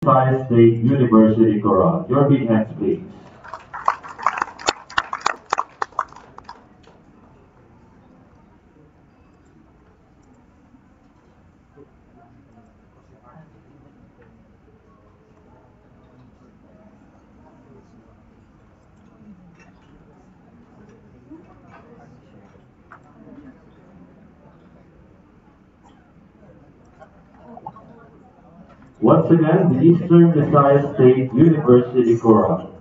Visayas State University Chorale. Your big hands, please. Once again, the Eastern Visayas State University Chorale.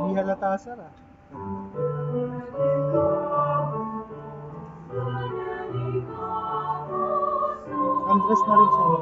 Hindi halata, sir, ah. Undress na rin siya.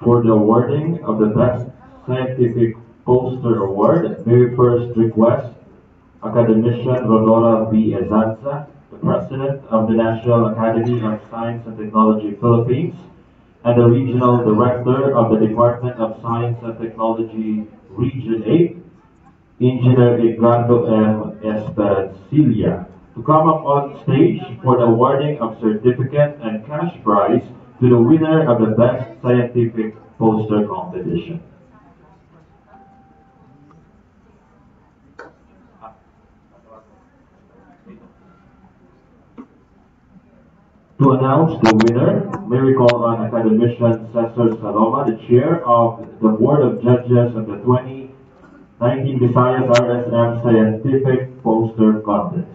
For the awarding of the Best Scientific Poster Award, may we first request Academician Rodora B. Ezanza, the President of the National Academy of Science and Technology Philippines, and the Regional Director of the Department of Science and Technology Region 8, Engineer Edgardo M. Esperancilla, to come up on stage for the awarding of certificate and cash prize to the winner of the Best Scientific Poster Competition. To announce the winner, may we call on Academician Cesar Saloma, the chair of the Board of Judges of the 2019 Visayas RSM Scientific Poster Contest.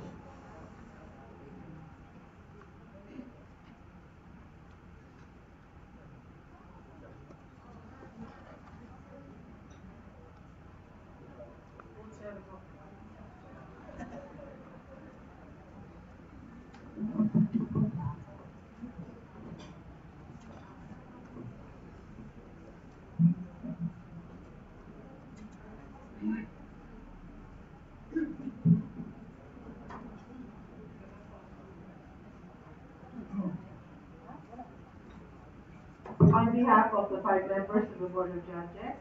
On behalf of the five members of the Board of Judges,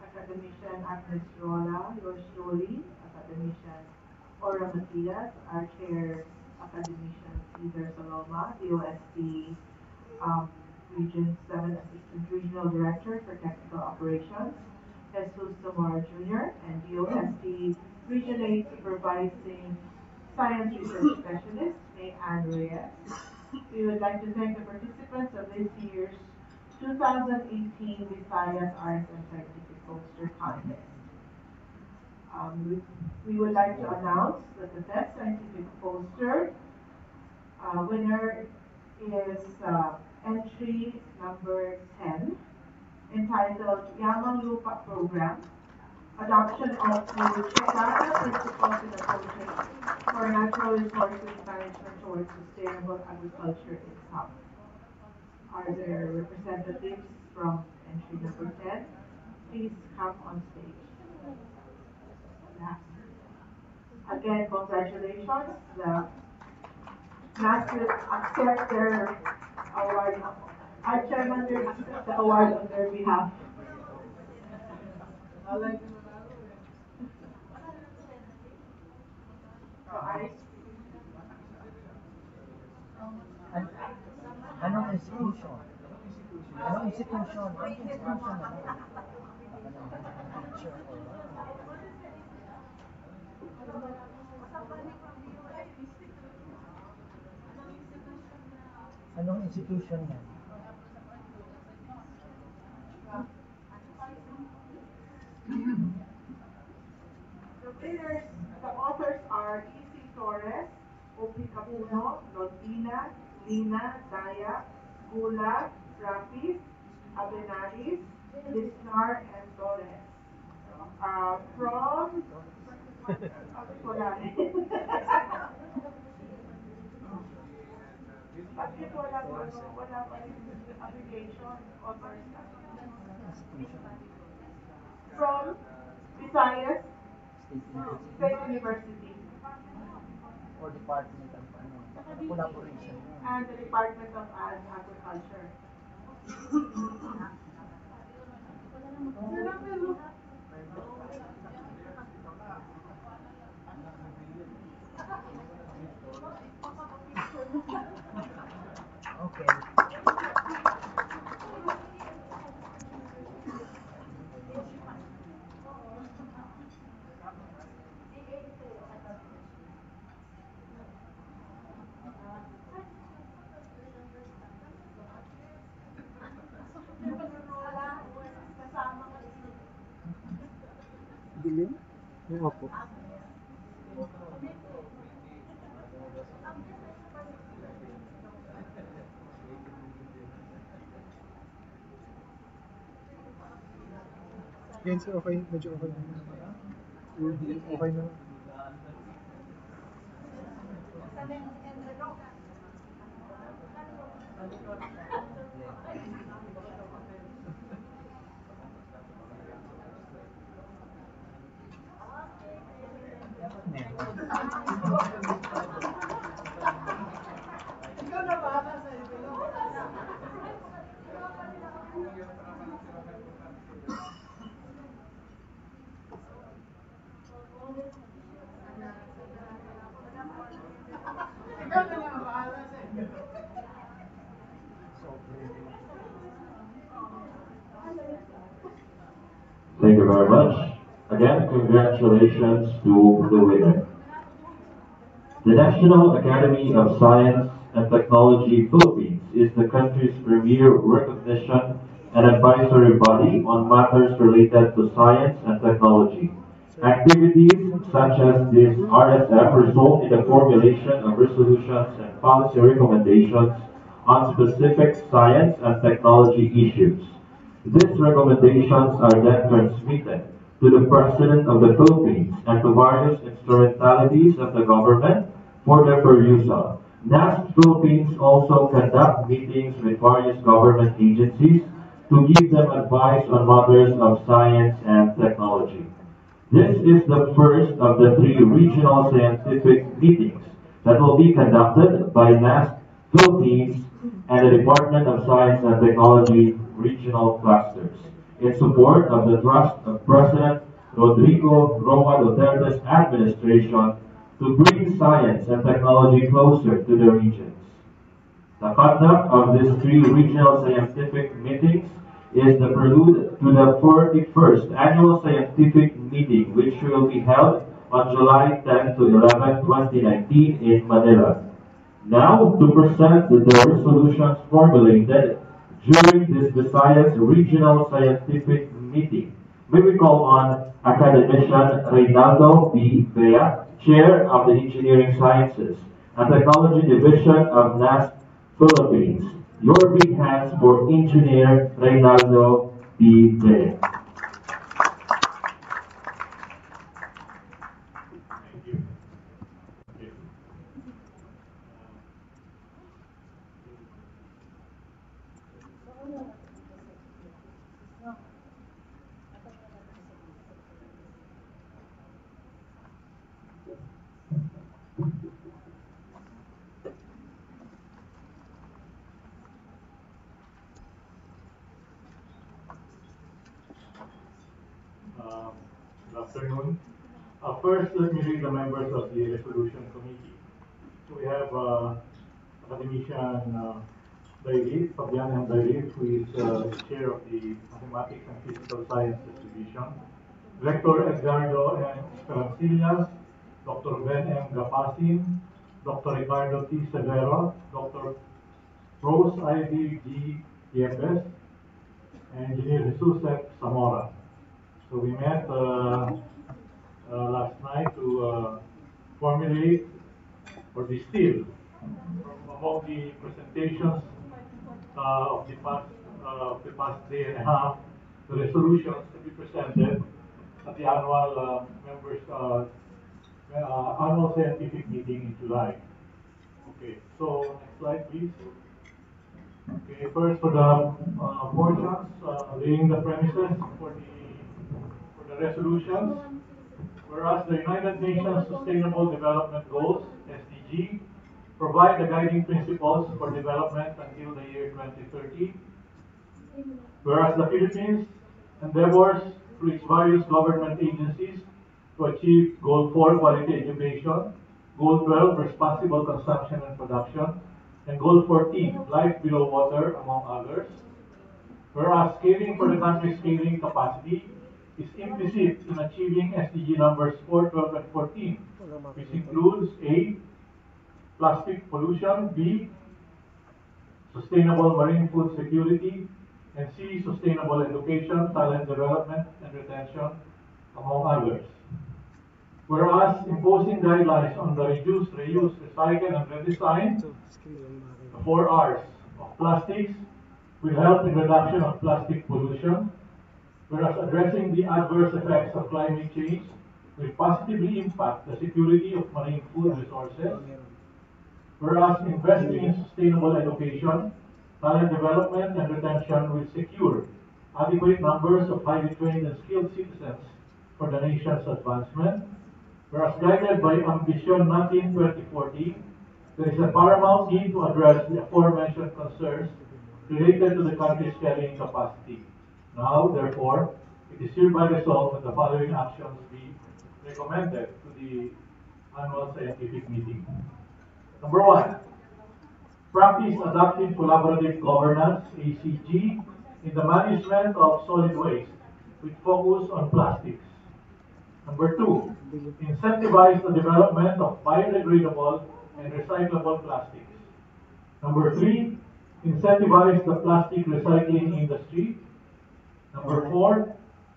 Academician Agnes Rola, yours truly, Academician Ora Matias, our chair, Academician Cesar Saloma, DOST Region 7 Assistant Regional Director for Technical Operations, Jesus Samar Jr., and DOST Region 8 Supervising Science Research Specialist, May Ann Reyes. We would like to thank the participants of this year's 2018 Visayas Arts and Scientific Poster Contest. We would like to announce that the best scientific poster winner is entry number 10, entitled Yamang Lupa Program, Adoption of the Chicana Principles and Approaches for Natural Resources Management towards Sustainable Agriculture in South. Are there representatives from entry number 10? Please come on stage. Again, congratulations. The master accept their award. Our chairman will accept the award on their behalf. So Anong institution? Anong institution? Anong institution naman? Anong institution yan? the authors are E.C. Torres, Opi Capuno, Londina, Lina, Daya, Gula, Rapis, Abenaris, Lisnar, and Torres. From wala Bakit wala pa rin application, authors na. From Visayas State University Or Department of Collaboration. and the Department of Agriculture. Okay. Dilim? Yung opo. Yan sir, okay, medyo okay na. Okay na. Thank you very much. Again, congratulations to the winner. The National Academy of Science and Technology Philippines is the country's premier recognition and advisory body on matters related to science and technology. Activities such as this RSF result in the formulation of resolutions and policy recommendations on specific science and technology issues. These recommendations are then transmitted to the President of the Philippines and to various instrumentalities of the government for their perusal. NASP Philippines also conduct meetings with various government agencies to give them advice on matters of science and technology. This is the first of the three regional scientific meetings that will be conducted by NASP Philippines and the Department of Science and Technology regional clusters in support of the thrust of President Rodrigo Roa Duterte's administration to bring science and technology closer to the regions. The conduct of these three regional scientific meetings is the prelude to the 41st Annual Scientific Meeting, which will be held on July 10 to 11, 2019 in Manila. Now, to present the resolutions formulated during this Visayas Regional Scientific Meeting, may we call on Academician Reynaldo B. Bea, Chair of the Engineering Sciences and Technology Division of NASP Philippines. Your big hands for Engineer Reynaldo B. Bea. Thank you. Okay. Good afternoon. First, let me read the members of the resolution committee. So we have Academician Fabian M. Dairit, who is the chair of the Mathematics and Physical Sciences Division. Rector Edgardo M. Esperancillas, Dr. Ben M. Gapasin, Dr. Ricardo T. Severo, Dr. Rose Ivy G. Yepes, and Engineer Jesus F. Zamora. So we met last night to formulate or distill from among the presentations of the past day and a half, the resolutions to be presented at the annual scientific meeting in July. Okay, so next slide, please. Okay, first for the portions, laying the premises for the resolutions. Whereas the United Nations Sustainable Development Goals (SDG) provide the guiding principles for development until the year 2030. Whereas the Philippines endeavors through its various government agencies to achieve Goal 4 quality education, Goal 12 responsible consumption and production, and Goal 14 life below water, among others. Whereas scaling for the country's scaling capacity is implicit in achieving SDG numbers 4, 12, and 14, which includes A, plastic pollution, B, sustainable marine food security, and C, sustainable education, talent development, and retention, among others. Whereas imposing guidelines on the reduce, reuse, recycle, and redesign, the 4 R's of plastics, will help in reduction of plastic pollution, whereas addressing the adverse effects of climate change will positively impact the security of marine food resources, whereas investing in sustainable education, talent development, and retention will secure adequate numbers of highly trained and skilled citizens for the nation's advancement, whereas guided by Ambition Natin 2040, there is a paramount need to address the aforementioned concerns related to the country's carrying capacity. Now, therefore, it is hereby resolved that the following actions be recommended to the annual scientific meeting. Number 1, practice adaptive collaborative governance, ACG, in the management of solid waste with focus on plastics. Number 2, incentivize the development of biodegradable and recyclable plastics. Number three, incentivize the plastic recycling industry. Number four,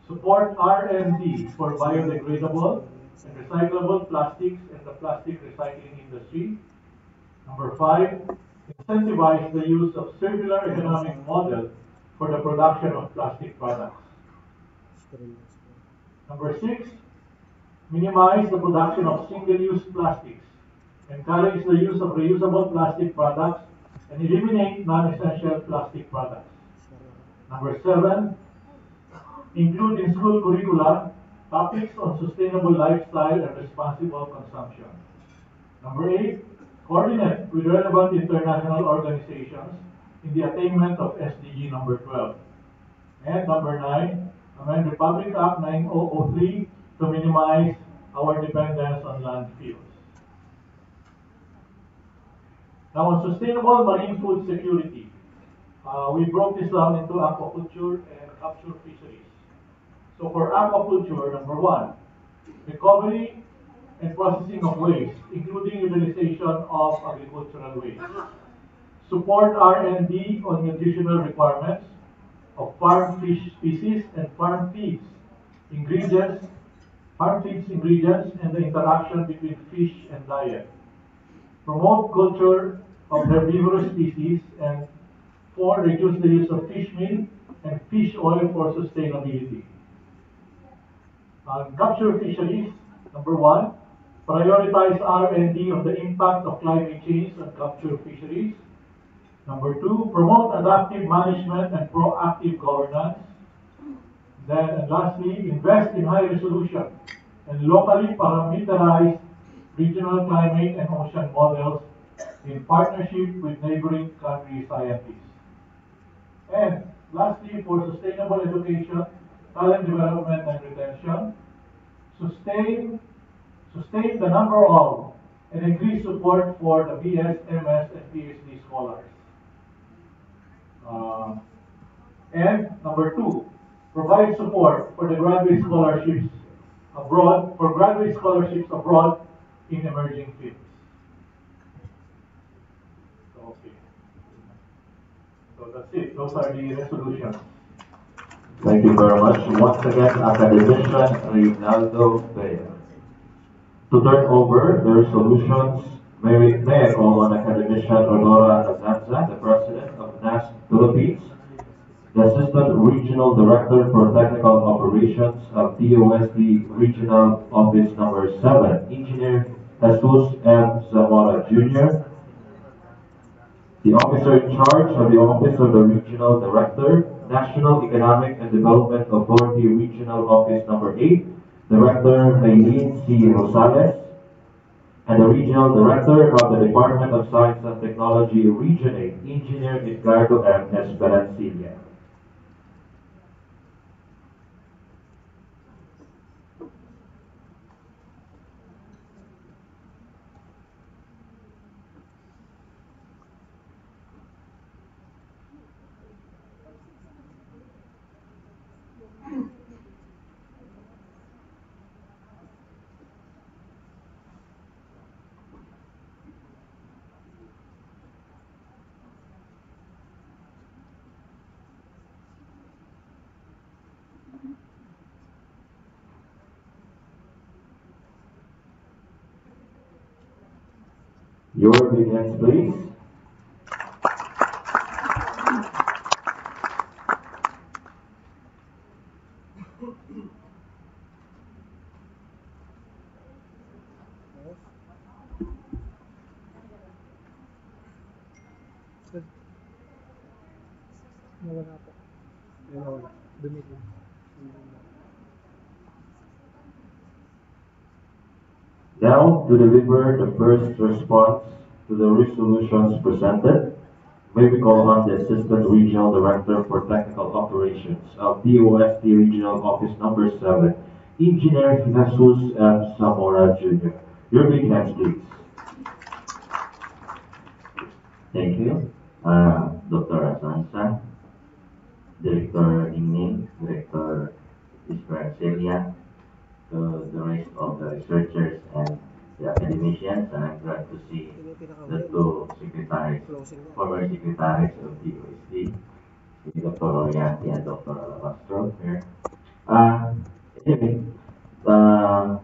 support R&D for biodegradable and recyclable plastics in the plastic recycling industry. Number five, incentivize the use of circular economic model for the production of plastic products. Number six, minimize the production of single-use plastics, encourage the use of reusable plastic products, and eliminate non-essential plastic products. Number seven, include in school curricula topics on sustainable lifestyle and responsible consumption. Number eight, coordinate with relevant international organizations in the attainment of SDG number 12. And number nine, amend Republic Act 9003 to minimize our dependence on landfills. Now, on sustainable marine food security, we broke this down into aquaculture and capture fisheries. So for aquaculture, number one, recovery and processing of waste, including utilization of agricultural waste. Support R&D on nutritional requirements of farm fish species and farm feeds ingredients, and the interaction between fish and diet. Promote culture of herbivorous species, and four, reduce the use of fish meal and fish oil for sustainability. On capture fisheries, number one, prioritize R&D on the impact of climate change on capture fisheries. Number two, promote adaptive management and proactive governance. Then, and lastly, invest in high resolution and locally parameterized regional climate and ocean models in partnership with neighboring country scientists. And lastly, for sustainable education, talent development and retention, sustain the number of and increase support for the BS, MS, and PhD scholars. And number two, provide support for the graduate scholarships abroad in emerging fields. Okay. So that's it. Those are the resolutions. Thank you very much. Once again, Academician Reynaldo Bea. To turn over the resolutions, may I call on Academician Rodora Azanza, the President of DOST-Philippines, the Assistant Regional Director for Technical Operations of DOST Regional Office Number 7, Engineer Jesus M. Zamora Jr., the officer in charge of the Office of the Regional Director, National Economic and Development Authority Regional Office Number 8, Director Eileen C. Rosales, and the Regional Director of the Department of Science and Technology Region 8, Engineer Edgardo M. Esperancilla. Your big hands, please. Nawala po. Nawala. Dumili. Now to deliver the first response to the resolutions presented, may we call on the Assistant Regional Director for Technical Operations of DOST Regional Office Number 7, Engineer Jesus M. Zamora Jr. Your big hands, please. Thank you, Dr. Asansa, Director Ingning, Director Ispracelia, to the rest of the researchers and the academicians, and I'm glad to see the two secretaries, former secretaries of the USD, Dr. Orianti and Dr. Alabastro here. Uh, anyway, uh,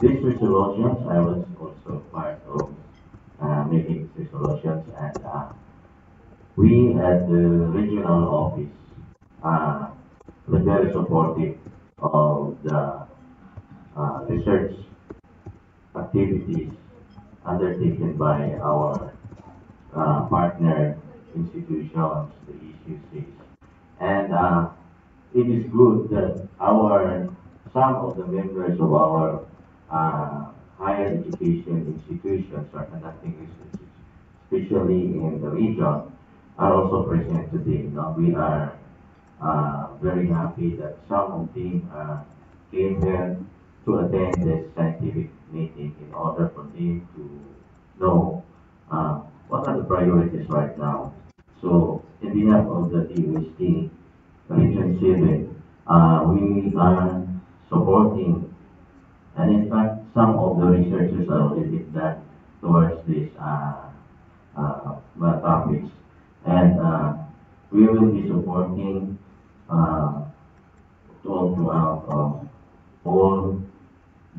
these resolutions, I was also part of making these resolutions, and we at the regional office uh, were very supportive of the research activities undertaken by our partner institutions, the ECUCs. And it is good that some of the members of our higher education institutions are conducting research, especially in the region, are also present today. Now we are very happy that some of them came here to attend this scientific meeting in order for them to know what are the priorities right now. So, in behalf of the DOST Region 7, we are supporting, and in fact, some of the researchers are already done towards these topics. And we will be supporting uh, throughout all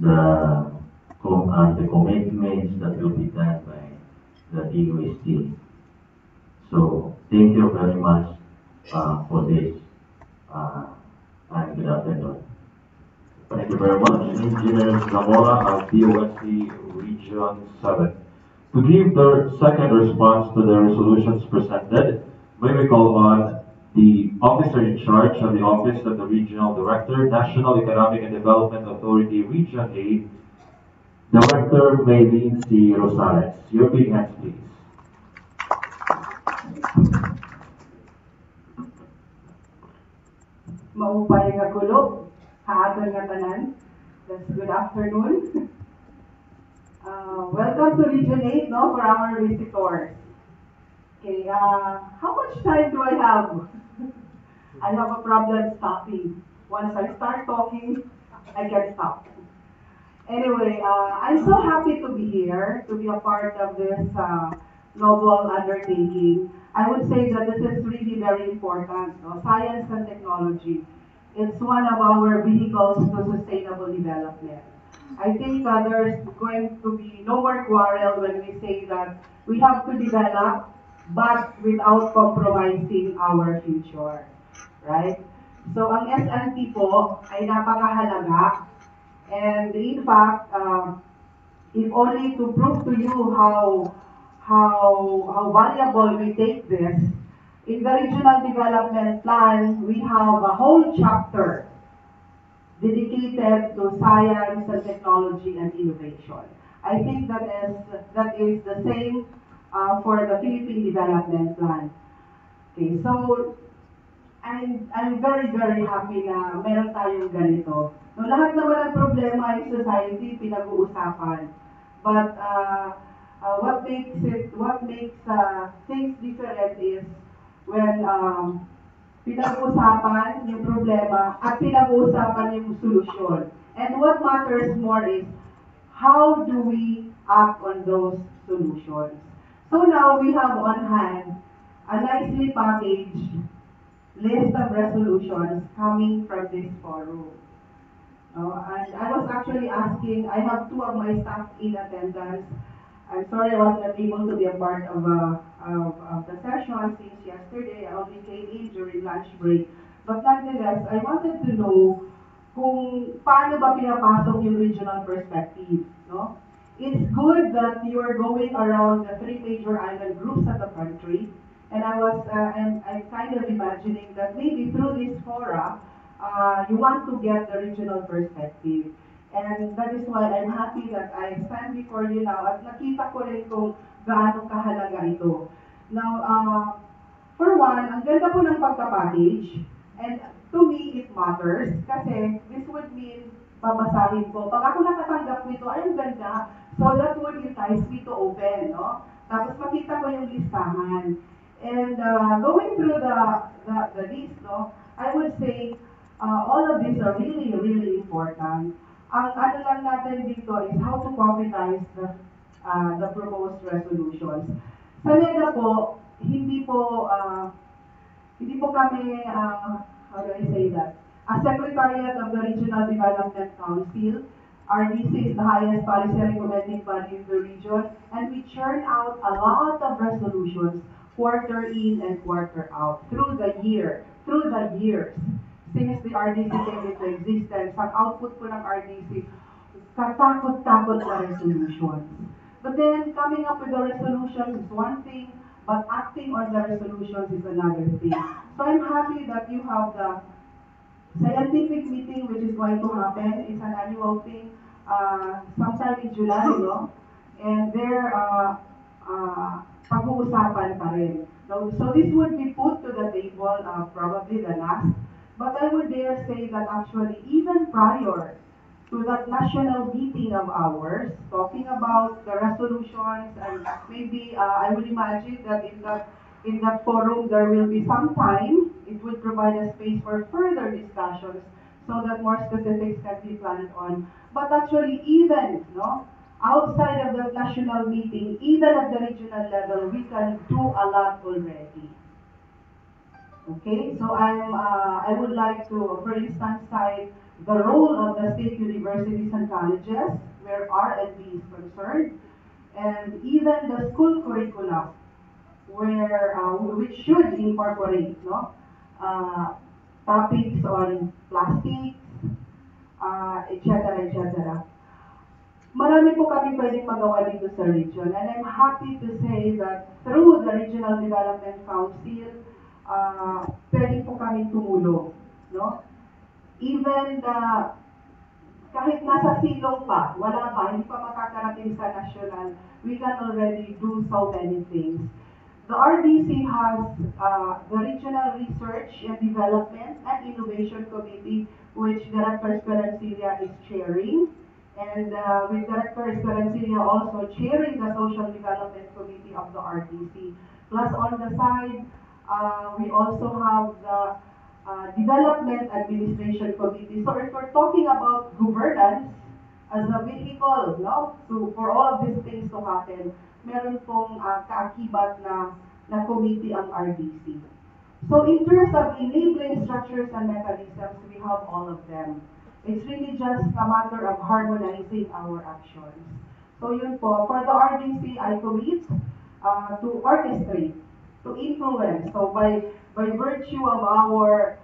the commitments that will be done by the DOST. So thank you very much for this uh, and good afternoon. Thank you very much, Engineer Zamora of DOST Region 7. To give the second response to the resolutions presented, may we call on the officer in charge of the Office of the Regional Director, National Economic and Development Authority, Region 8, Director Maylene C. Rosales. Your big hands, please. Maupay nga gulo, haadol nga tanan. That's good afternoon. Welcome to Region 8, no, for our visitors. Okay, how much time do I have? I have a problem stopping. Once I start talking, I can't stop. Anyway, I'm so happy to be here, to be a part of this noble undertaking. I would say that this is really very important. No? Science and technology. It's one of our vehicles to sustainable development. I think there's going to be no more quarrel when we say that we have to develop, but without compromising our future. Right? So ang SNT po ay napakahalaga. And in fact, if only to prove to you how valuable we take this, in the regional development plan, we have a whole chapter dedicated to science and technology and innovation. I think that is the same for the Philippine Development Plan. Okay, so I'm very, very happy na meron tayong ganito. No, lahat naman ng problema in society pinag-uusapan. But what makes things different is when pinag-uusapan yung problema at pinag-uusapan yung solusyon. And what matters more is how do we act on those solutions. So now we have on hand a nicely packaged list of resolutions coming from this forum. And I was actually asking, I have two of my staff in attendance. I'm sorry I was not able to be a part of the session since yesterday. I only came in during lunch break. But nonetheless, I wanted to know kung paano ba pinapasok yung regional perspective. No? It's good that you are going around the three major island groups of the country. And I'm kind of imagining that maybe through this fora, you want to get the regional perspective. And that is why I'm happy that I stand before you now at nakita ko rin kung gaano kahalaga ito. Now, for one, ang ganda po ng pagka-package. And to me, it matters kasi this would mean babasahin ko. Pag ako nakatanggap nito, ay ang ganda. So that would entice me to open, no? Tapos makita ko yung listahan. And going through the list, no, I would say all of these are really, really important. Ang ano lang natin dito is how to concretize the proposed resolutions. Sa NEDA po, hindi po kami, how do I say that? As Secretariat of the Regional Development Council, RDC is the highest policy recommending body in the region, and we churn out a lot of resolutions quarter in and quarter out through the years. Since the RDC came into existence, ang output po ng RDC, katakot-takot na resolutions. But then, coming up with the resolutions is one thing, but acting on the resolutions is another thing. So I'm happy that you have the scientific meeting which is going to happen. It's an annual thing sometime in July, no? And there, pag-uusapan pa rin. So this would be put to the table probably the last. But I would dare say that actually even prior to that national meeting of ours, talking about the resolutions, and maybe I would imagine that in that forum there will be some time. It would provide a space for further discussions so that more specifics can be planned on. But actually, even outside of the national meeting, even at the regional level, we can do a lot already. Okay, so I would like to, for instance, cite the role of the state universities and colleges where R&D is concerned, and even the school curricula where which should incorporate topics on plastics, etc., etc. Marami po kami pwedeng magawa dito sa region, and I'm happy to say that through the Regional Development Council, pwede po kami tumulong, no? Even kahit nasa silong pa, wala pa, hindi pa makakarating sa national, we can already do so many things. The RDC has the Regional Research and Development and Innovation Committee, which Director Esperancilla is chairing, and with Director Esperancilla also chairing the Social Development Committee of the RDC. Plus on the side, we also have the Development Administration Committee. So if we're talking about governance as a vehicle, for all of these things to happen, meron pong kaakibat na committee ang RDC. So in terms of enabling structures and mechanisms, we have all of them. It's really just a matter of harmonizing our actions. So yun po, for the RDC, I commit to orchestrate, to influence. So by virtue of our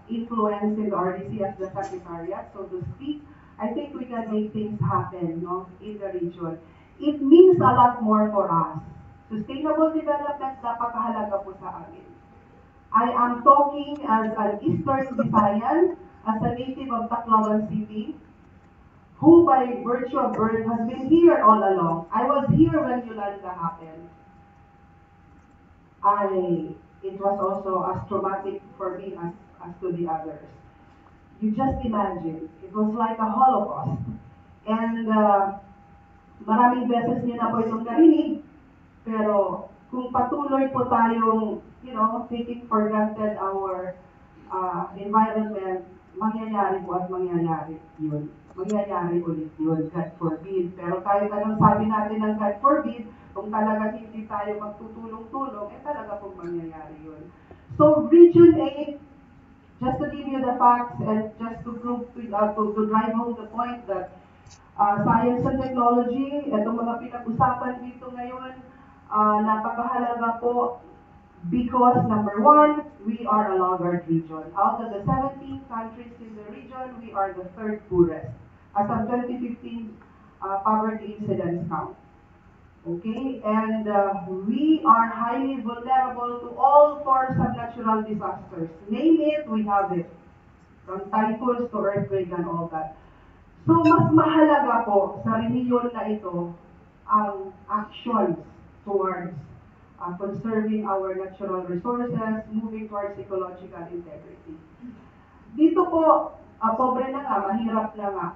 influence in the RDC as the Secretariat, so to speak, I think we can make things happen in the region. It means a lot more for us. Sustainable development, napakahalaga po sa amin. I am talking as an Eastern Visayan, as a native of Tacloban City, who by virtue of birth has been here all along. I was here when Yolanda happened. It was also as traumatic for me as to the others. You just imagine, it was like a Holocaust. And maraming beses niyo na po itong narinig, pero kung patuloy po tayong, taking for granted our environment, mangyayari po at mangyayari yun. Mangyayari ulit yun, God forbid. Pero kahit anong sabi natin ng God forbid, kung talagang hindi tayo magtutulong-tulong, talaga pong mangyayari yun. So, Region 8, just to give you the facts and just to prove to drive home the point that science and technology, itong mga pinag-usapan dito ngayon, napakahalaga po because number one, we are a laggard region. Out of the 17 countries in the region, we are the third poorest as of 2015 poverty incidence count. Okay, and we are highly vulnerable to all forms of natural disasters. Name it, we have it. From typhoons to earthquakes and all that. So, mas mahalaga po sa rehiyon na ito ang actions towards conserving our natural resources, moving towards ecological integrity. Dito po, pobre na nga, mahirap na nga.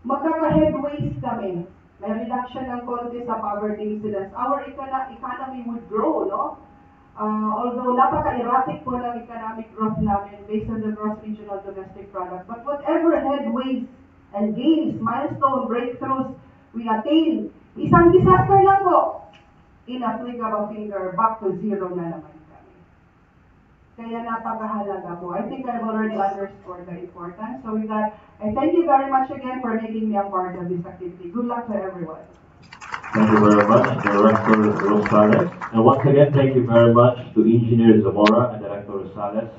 Magkaka-headways kami. May reduction ng konti sa poverty incidence. Our economy would grow, no? Although napaka-erratic po ng economic growth namin based on the gross regional domestic product. But whatever headways and and gains, milestone, breakthroughs we attain. Isang disaster lang po, in a flick of a finger, back to zero na naman kami. Kaya napakahalaga po. I think I've already underscored the importance. So with that, I thank you very much again for making me a part of this activity. Good luck to everyone. Thank you very much, Director Rosales. And once again, thank you very much to Engineer Zamora and Director Rosales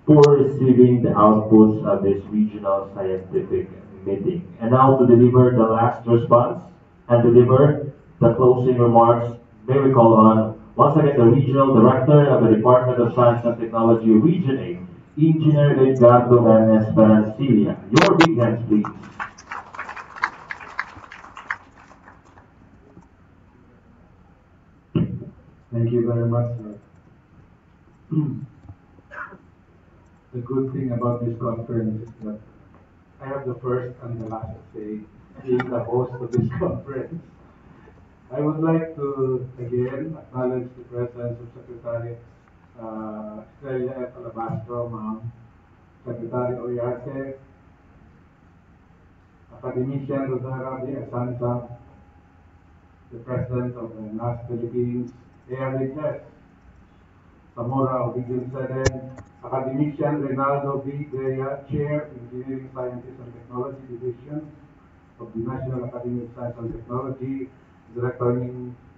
for receiving the outputs of this regional scientific meeting. And now to deliver the last response and deliver the closing remarks, may we call on once again the Regional Director of the Department of Science and Technology, Region 8, Engineer Edgardo M. Esperancilla. Your big hands, please. Thank you very much, sir. The good thing about this conference is that I have the first and the last say, being the host of this conference. I would like to again acknowledge the presence of Secretary Estrella F. Alabastro, Ma'am, Secretary Oyarte, Academician Rodara B. Asanza, the President of the DOST-Philippines, ARHS, Zamora of Region 7, Academician Reynaldo V. Grea, Chair, Engineering Sciences and Technology Division of the National Academy of Science and Technology, Director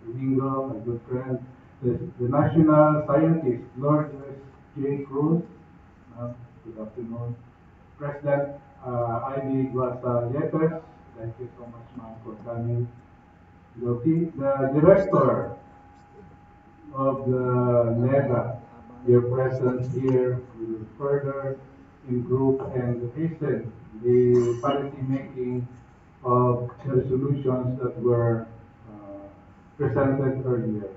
Domingo, my good friend, the National Scientist, Lord J. Cruz, good afternoon, President Ivy Guasa, thank you so much, ma'am, for coming. The Director of the NEDA, your presence here will further improve and hasten the policy making of the resolutions that were presented earlier.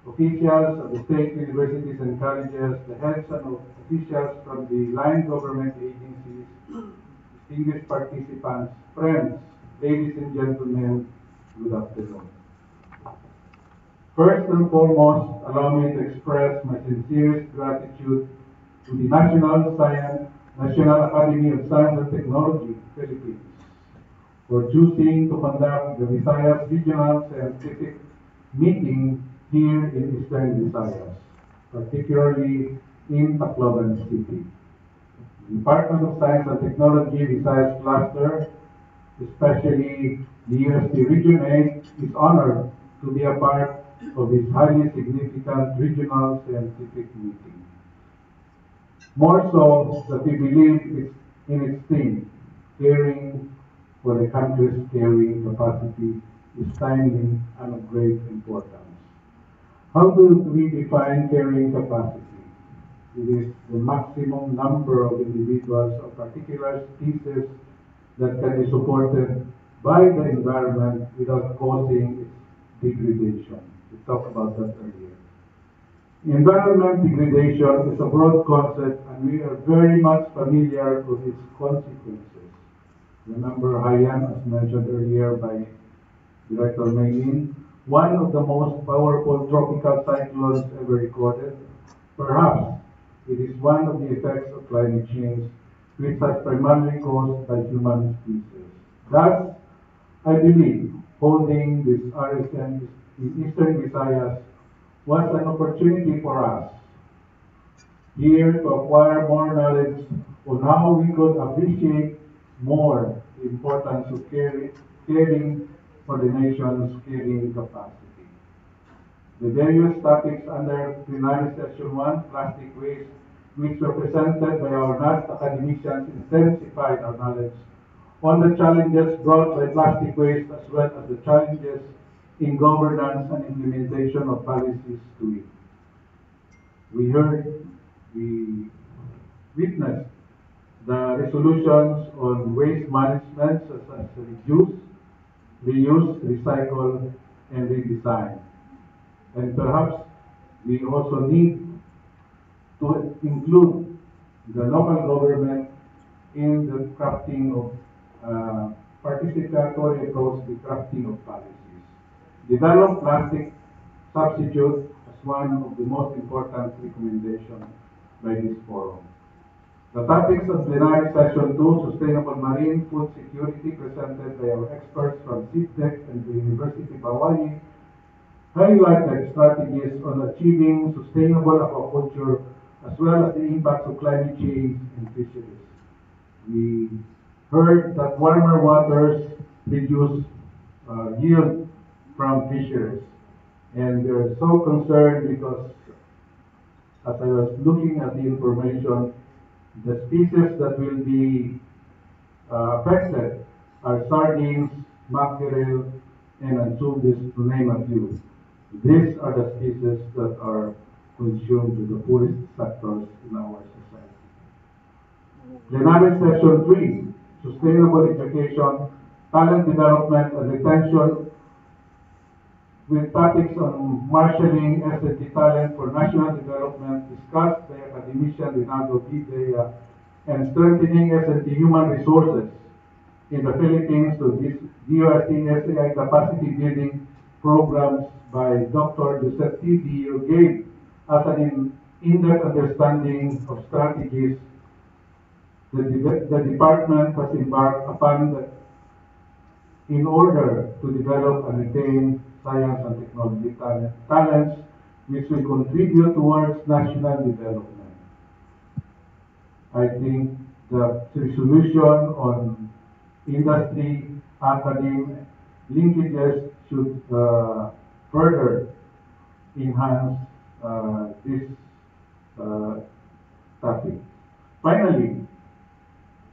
Officials of the state universities and colleges, the heads and officials from the line government agencies, distinguished participants, friends, ladies and gentlemen, good afternoon. First and foremost, allow me to express my sincerest gratitude to the National Academy of Science and Technology, Philippines, for choosing to conduct the Visayas Regional Scientific Meeting here in Eastern Visayas, particularly in Tacloban City. The Department of Science and Technology Visayas Cluster, especially the UST Region 8, is honored to be a part of this highly significant regional scientific meeting. More so that we believe in its theme, caring for the country's carrying capacity is timely and of great importance. How do we define carrying capacity? It is the maximum number of individuals of particular species that can be supported by the environment without causing its degradation. We talked about that earlier. Environment degradation is a broad concept and we are very much familiar with its consequences. Remember Haiyan, as mentioned earlier by Director Maylin, one of the most powerful tropical cyclones ever recorded. Perhaps it is one of the effects of climate change, which has primarily caused by human species. Thus, I believe holding this RSM in Eastern Visayas was an opportunity for us here to acquire more knowledge on how we could appreciate more the importance of caring for the nation's carrying capacity. The various topics under plenary session 1, plastic waste, which were presented by our NAST academicians, intensified our knowledge on the challenges brought by plastic waste as well as the challenges in governance and implementation of policies to it. We witnessed the resolutions on waste management such as reduce, reuse, recycle, and redesign. And perhaps we also need to include the local government in the crafting of participatory approach to crafting of policies. Develop plastic substitute as one of the most important recommendations by this forum. The topics of plenary session 2, sustainable marine food security, presented by our experts from CITEC and the University of Hawaii, highlighted strategies on achieving sustainable aquaculture as well as the impacts of climate change in fisheries. We heard that warmer waters reduce yield from fisheries, and we're so concerned because as I was looking at the information, the species that will be affected are sardines, mackerel, and anchovies, to name a few. These are the species that are consumed in the poorest sectors in our society. Plenary session 3, sustainable education, talent development and retention, with topics on marshalling S&T talent for national development discussed by academician Rinaldo Videa and strengthening S&T human resources in the Philippines to DOST-SAI capacity building programs by Dr. Joseph T. Dio gave as an in-depth understanding of strategies the department has embarked upon in order to develop and retain science and technology talents which will contribute towards national development. I think the resolution on industry, academic linkages should further enhance this topic. Finally,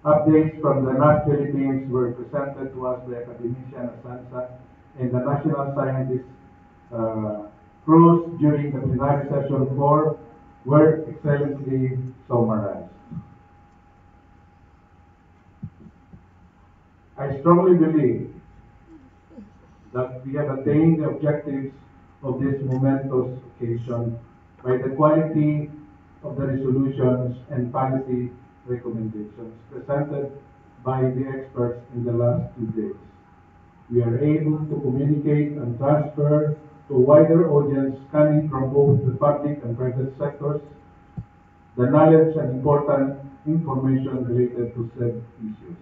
updates from the DOST-Philippines were presented to us by academician Asansa and the national scientist crews during the plenary session 4 were excellently summarized. I strongly believe that we have attained the objectives of this momentous occasion by the quality of the resolutions and policy recommendations presented by the experts in the last 2 days. We are able to communicate and transfer to a wider audience coming from both the public and private sectors the knowledge and important information related to said issues,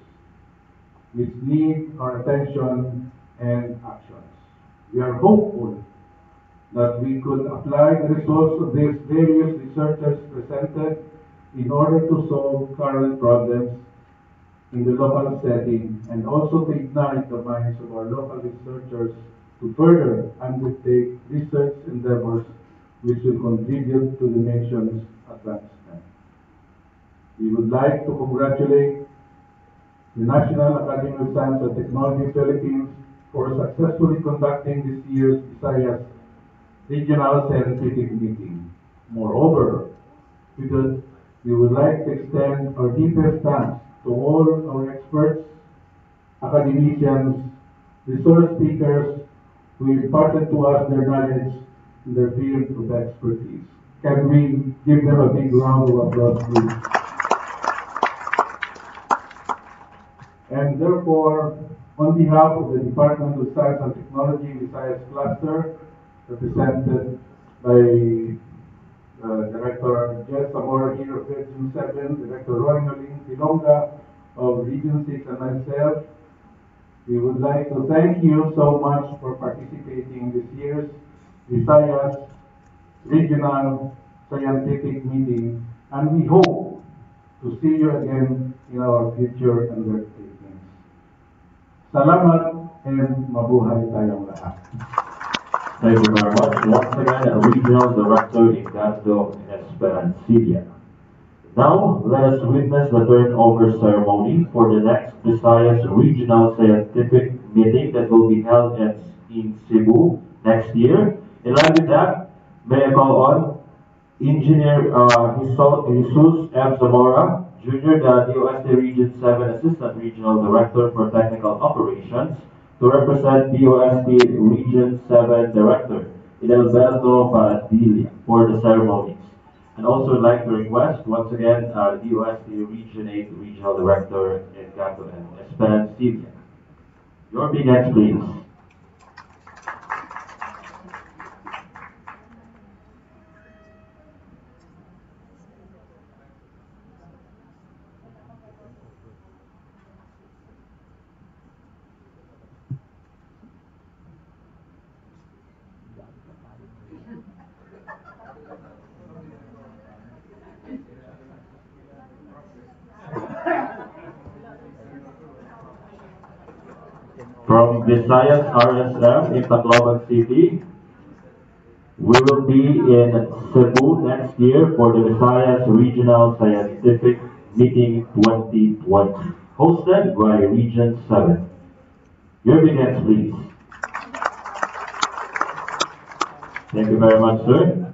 which need our attention and actions. We are hopeful that we could apply the results of these various researchers presented in order to solve current problems in the local setting and also to ignite the minds of our local researchers to further undertake research endeavors which will contribute to the nation's advancement. We would like to congratulate the National Academy of Science and Technology Philippines for successfully conducting this year's Visayas Regional Scientific Meeting. Moreover, we would like to extend our deepest thanks to all our experts, academicians, resource speakers who imparted to us their knowledge in their field of expertise. Can we give them a big round of applause, please? And therefore, on behalf of the Department of Science and Technology Visayas Cluster, represented by Director Jess Zamora here of Region 7, Director Roy Noling Pilonga of Region 6, and myself, we would like to thank you so much for participating in this year's Visayas Regional Scientific Meeting, and we hope to see you again in our future undertakings. Salamat and mabuhay tayong lahat. Thank you very much. Once again, Regional Director Encanto Esperancilla. Now, let us witness the turnover ceremony for the next Visayas Regional Scientific Meeting that will be held in Cebu next year. In line with that, may I call on Engineer Jesus M. Zamora, Jr., the DOST Region 7 Assistant Regional Director for Technical Operations, to represent DOST Region 7 Director Idelberto Padilla for the ceremonies. And also I'd like to request, once again, DOST Region 8 Regional Director Encanto and Esperancilla. Your big hands, please. from Visayas RSM in Tacloban City. We will be in Cebu next year for the Visayas Regional Scientific Meeting 2020, hosted by Region 7. Your begins, please. Thank you very much, sir.